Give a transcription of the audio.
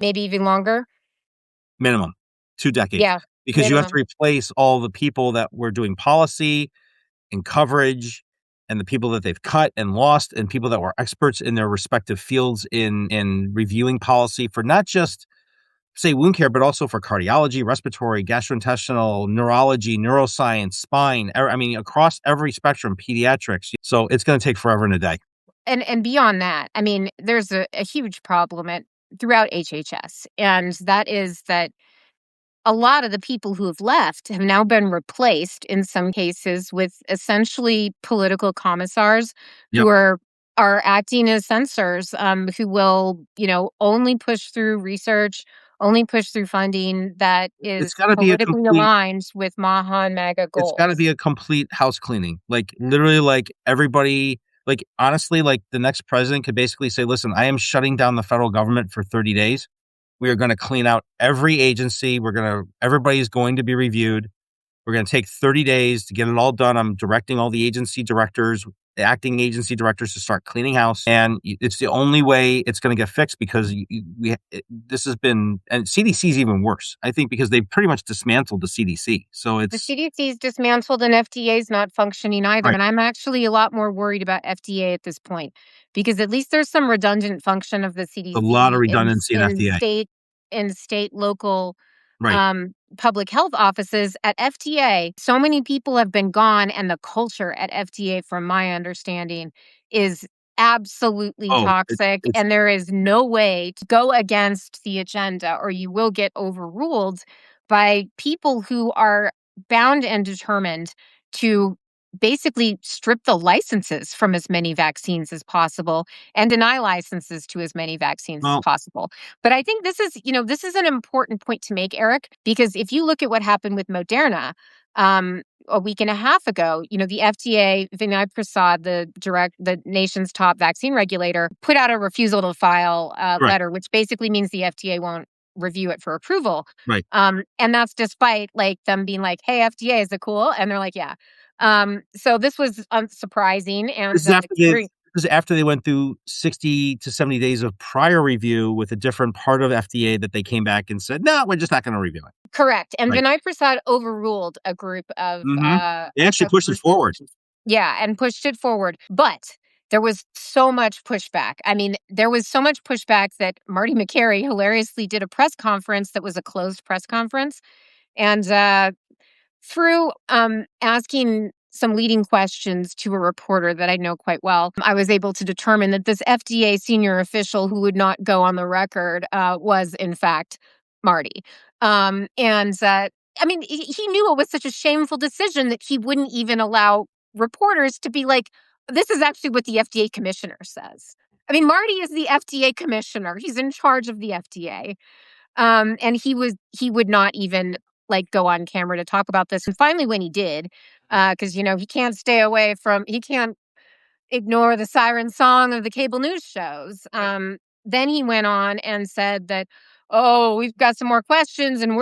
maybe even longer. Minimum 2 decades. Yeah, Because you have to minimum. replace all the people that were doing policy and coverage and the people that they've cut and lost and people that were experts in their respective fields in reviewing policy for not just, say, wound care, but also for cardiology, respiratory, gastrointestinal, neurology, neuroscience, spine. I mean, across every spectrum, pediatrics. So it's going to take forever and a day. And beyond that, I mean, there's a huge problem throughout HHS, and that is that a lot of the people who have left have now been replaced in some cases with essentially political commissars Yep. who are acting as censors, who will, only push through research, only push through funding that is It's got to be a politically complete aligned with Maha and MAGA It's gotta goals. be a complete house cleaning. Like, literally, like, everybody like, honestly, like, the next president could basically say, "Listen, I am shutting down the federal government for 30 days. We are gonna clean out every agency. Everybody's going to be reviewed. We're gonna take 30 days to get it all done. I'm directing all the agency directors, the acting agency directors to start cleaning house, and it's the only way it's gonna get fixed because this has been, and CDC is even worse, I think, because they've pretty much dismantled the CDC. So The it's CDC is dismantled and FDA is not functioning either. right. And I'm actually a lot more worried about FDA at this point because at least there's some redundant function of the A lot of CDC redundancy in FDA. in state, local Right. public health offices. At FDA, so many people have been gone, and the culture at FDA, from my understanding, is absolutely Oh, toxic. it's And there is no way to go against the agenda, or you will get overruled by people who are bound and determined to basically strip the licenses from as many vaccines as possible and deny licenses to as many vaccines as well, possible. But I think this is an important point to make, Eric, because if you look at what happened with Moderna, a week and a half ago, the FDA, Vinay Prasad, the nation's top vaccine regulator, put out a refusal to file right, letter, which basically means the FDA won't review it for approval. right. And that's despite them being like, "Hey, FDA, is it cool?" And they're like, "Yeah." So this was unsurprising and This is after they went through 60 to 70 days of prior review with a different part of FDA that they came back and said, "No, we're just not gonna review it." correct. And Right. Vinay Prasad overruled a group of Mhm. They actually pushed it forward. yeah, and pushed it forward. But there was so much pushback. I mean, there was so much pushback that Marty McCary hilariously did a press conference that was a closed press conference. And through asking some leading questions to a reporter that I know quite well, I was able to determine that this FDA senior official who would not go on the record was, in fact, Marty. And I mean, he knew it was such a shameful decision that he wouldn't even allow reporters to be like, this is actually what the FDA commissioner says. I mean, Marty is the FDA commissioner. He's in charge of the FDA. And he would not even go on camera to talk about this. And finally, when he did, because he can't ignore the siren song of the cable news shows. Then he went on and said that, oh, we've got some more questions and we're